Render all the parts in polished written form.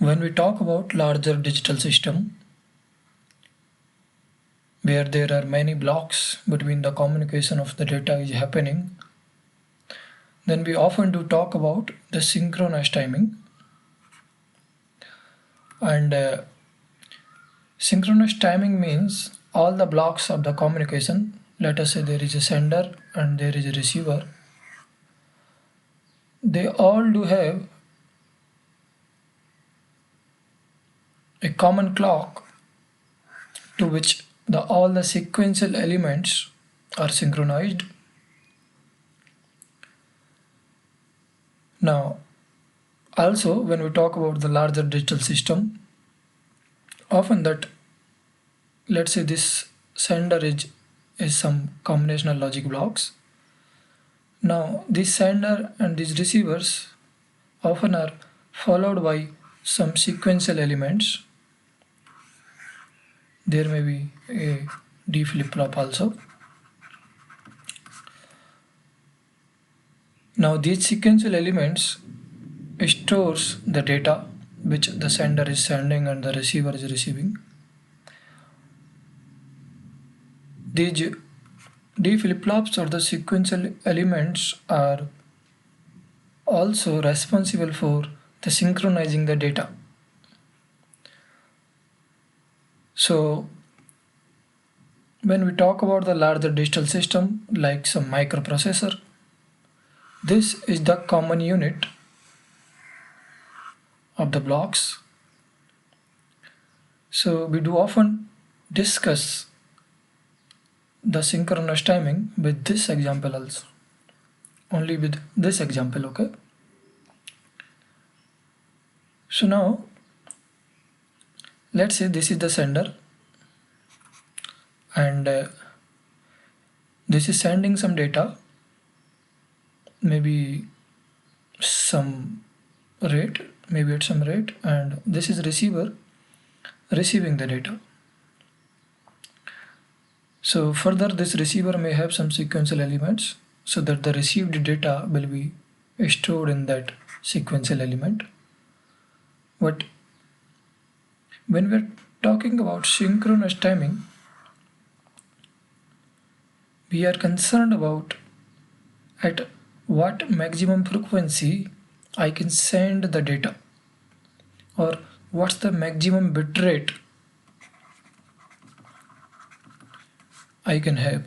When we talk about larger digital system, where there are many blocks between the communication of the data is happening, then we often do talk about the synchronous timing. And synchronous timing means all the blocks of the communication, let us say there is a sender and there is a receiver, they all do have a common clock to which all the sequential elements are synchronized. Now, also when we talk about the larger digital system, often that, let's say this sender is some combinational logic blocks. Now this sender and these receivers often are followed by some sequential elements. There may be a D flip-flop also. Now these sequential elements stores the data which the sender is sending and the receiver is receiving. These D flip-flops or the sequential elements are also responsible for the synchronizing the data. So when we talk about the larger digital system like some microprocessor, this is the common unit of the blocks. So we do often discuss the synchronous timing with this example also, only with this example, okay? So now let's say this is the sender and this is sending some data, maybe some rate, maybe at some rate, and this is receiver receiving the data. So further this receiver may have some sequential elements so that the received data will be stored in that sequential element. But when we're talking about synchronous timing, we are concerned about at what maximum frequency I can send the data, or what's the maximum bit rate I can have.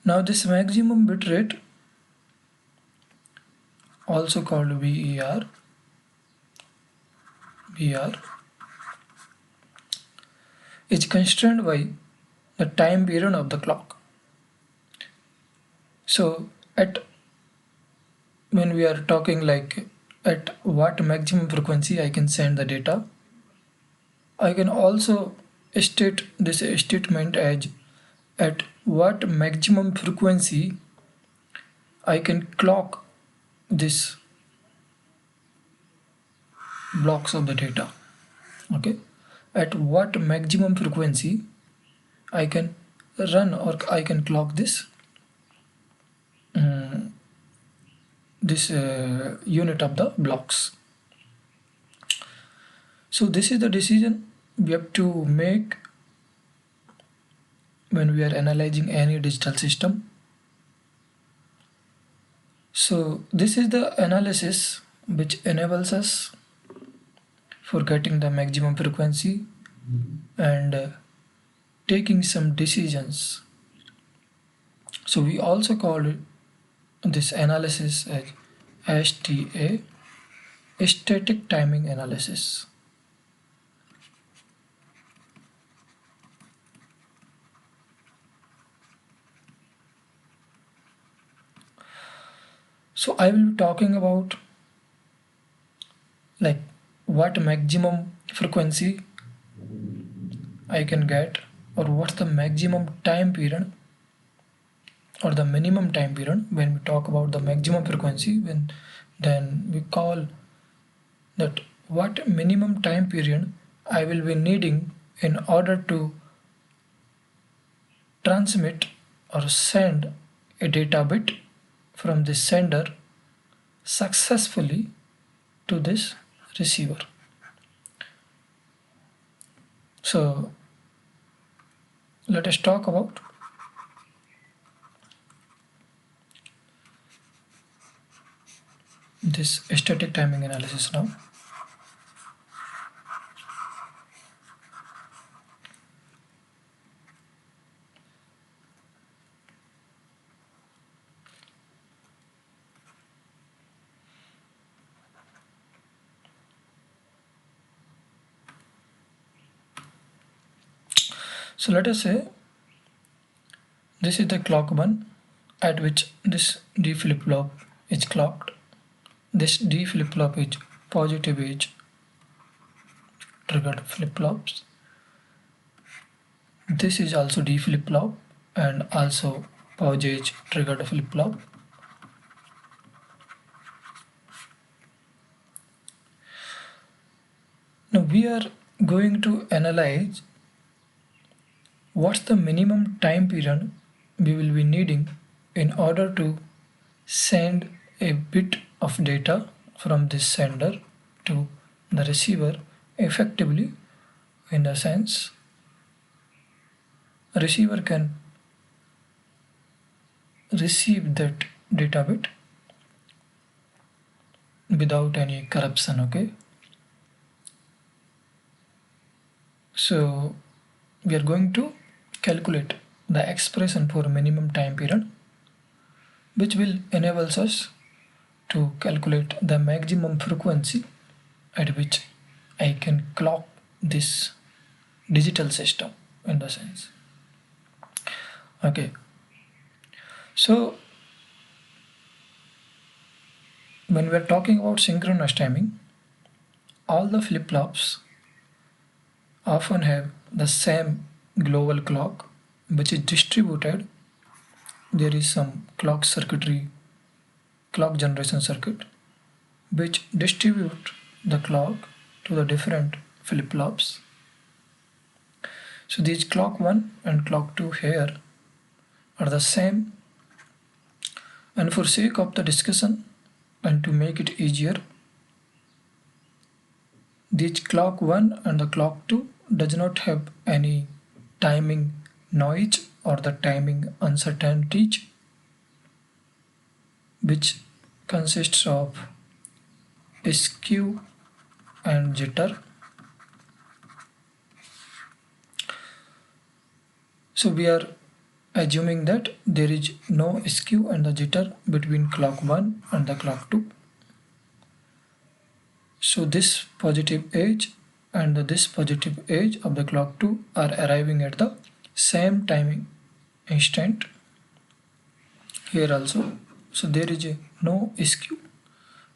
Now this maximum bit rate, also called VER, is constrained by the time period of the clock. So when we are talking like at what maximum frequency I can send the data, I can also state this statement as at what maximum frequency I can clock this blocks of the data. Okay, at what maximum frequency I can run or I can clock this unit of the blocks. So this is the decision we have to make when we are analyzing any digital system. So this is the analysis which enables us for getting the maximum frequency and taking some decisions. So we also call it this analysis as STA, static timing analysis. So I will be talking about like what maximum frequency I can get, or what's the maximum time period or the minimum time period. When we talk about the maximum frequency, then we call that what minimum time period I will be needing in order to transmit or send a data bit from the sender successfully to this receiver. So let us talk about this static timing analysis now. So let us say this is the clock 1 at which this D flip-flop is clocked. This D flip-flop is positive age triggered flip-flops. This is also D flip-flop and also pause age triggered flip-flop. Now we are going to analyze what's the minimum time period we will be needing in order to send a bit of data from this sender to the receiver effectively, in the sense a receiver can receive that data bit without any corruption. Okay, so we are going to calculate the expression for minimum time period, which will enable us to calculate the maximum frequency at which I can clock this digital system, in the sense. Okay, so when we are talking about synchronous timing, all the flip-flops often have the same global clock which is distributed. There is some clock circuitry, clock generation circuit, which distribute the clock to the different flip-flops. So these clock 1 and clock 2 here are the same, and for sake of the discussion and to make it easier, these clock 1 and the clock 2 does not have any timing noise or the timing uncertainties, which consists of skew and jitter. So we are assuming that there is no skew and the jitter between clock 1 and the clock 2. So this positive edge and this positive edge of the clock 2 are arriving at the same timing instant here also. So there is no skew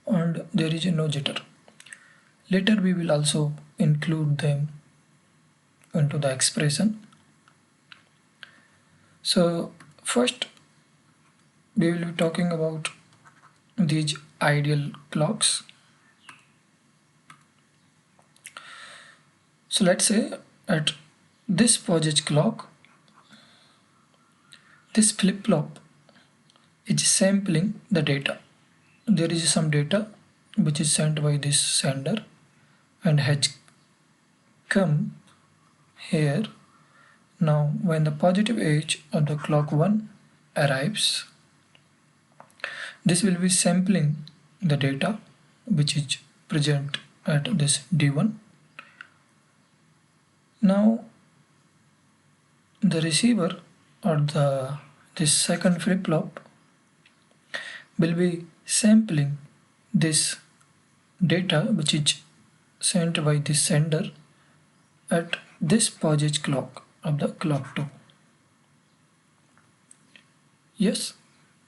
and there is no jitter. Later we will also include them into the expression. So first we will be talking about these ideal clocks. So let's say at this pause clock, this flip-flop is sampling the data. There is some data which is sent by this sender and has come here. Now when the positive edge of the clock 1 arrives, this will be sampling the data which is present at this D1. Now the receiver or this second flip-flop will be sampling this data which is sent by this sender at this pause clock of the clock 2. Yes,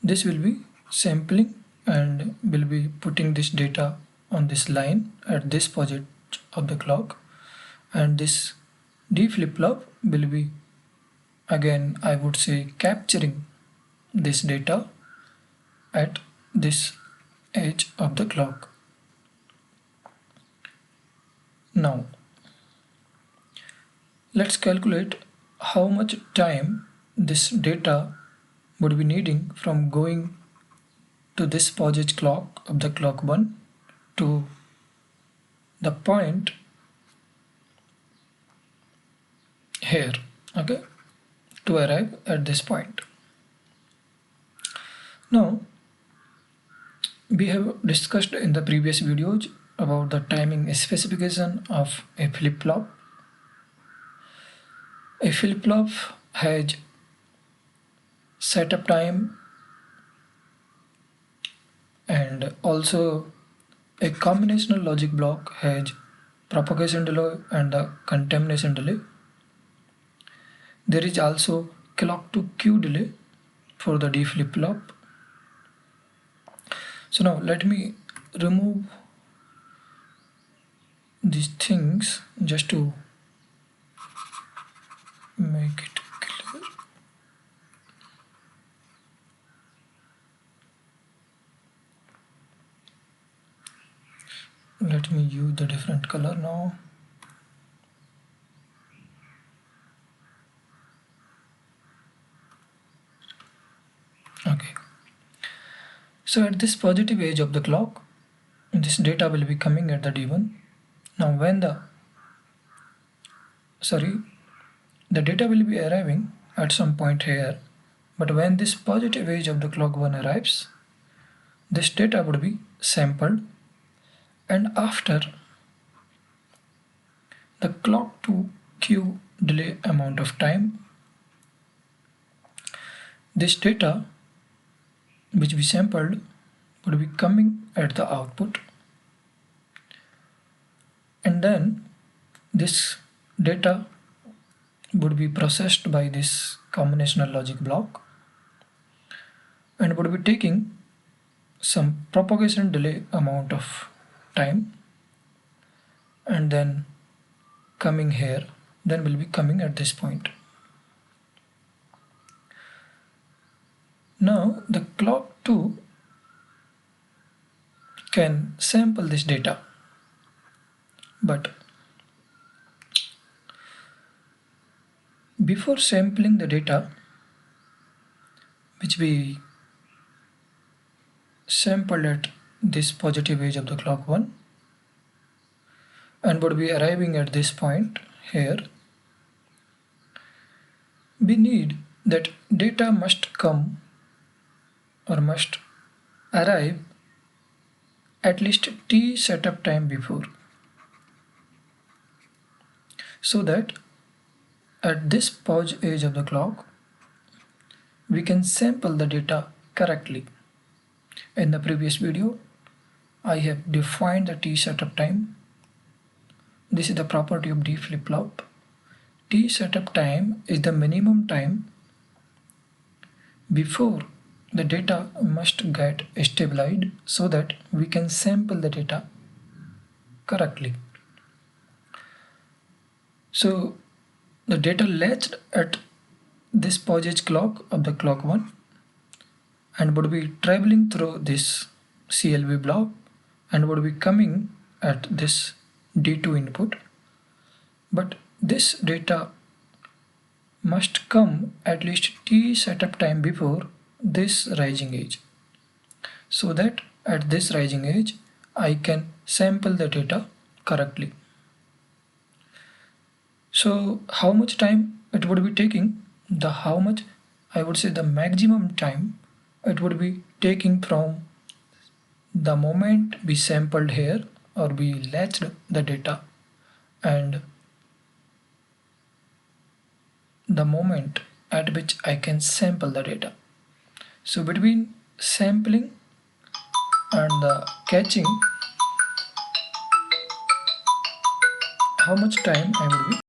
this will be sampling and will be putting this data on this line at this pause of the clock, and this D flip-flop will be, again I would say, capturing this data at this edge of the clock. Now let's calculate how much time this data would be needing from going to this pause clock of the clock 1 to the point here, okay, to arrive at this point. Now we have discussed in the previous videos about the timing specification of a flip-flop. A flip-flop has setup time and also a combinational logic block has propagation delay and the contamination delay. There is also clock to Q delay for the D flip-flop. So now let me remove these things just to make it clear. Let me use the different color now. Okay. So at this positive edge of the clock, this data will be coming at the D1. Now when the data will be arriving at some point here, but when this positive edge of the clock 1 arrives, this data would be sampled, and after the clock to Q delay amount of time, this data which we sampled would be coming at the output, and then this data would be processed by this combinational logic block and would be taking some propagation delay amount of time and then coming here, then will be coming at this point. Now the clock 2 can sample this data, but before sampling the data which we sampled at this positive edge of the clock 1 and would be arriving at this point here, we need that data must come or must arrive at least T setup time before, so that at this pause edge of the clock we can sample the data correctly. In the previous video I have defined the T setup time. This is the property of D flip-flop. T setup time is the minimum time before the data must get stabilized so that we can sample the data correctly. So the data latched at this pause edge clock of the clock 1 and would be traveling through this CLV block and would be coming at this D2 input, but this data must come at least T setup time before this rising edge, so that at this rising edge I can sample the data correctly. So how much time it would be taking? I would say the maximum time it would be taking from the moment we sampled here or we latched the data and the moment at which I can sample the data. So between sampling and the catching, how much time I would be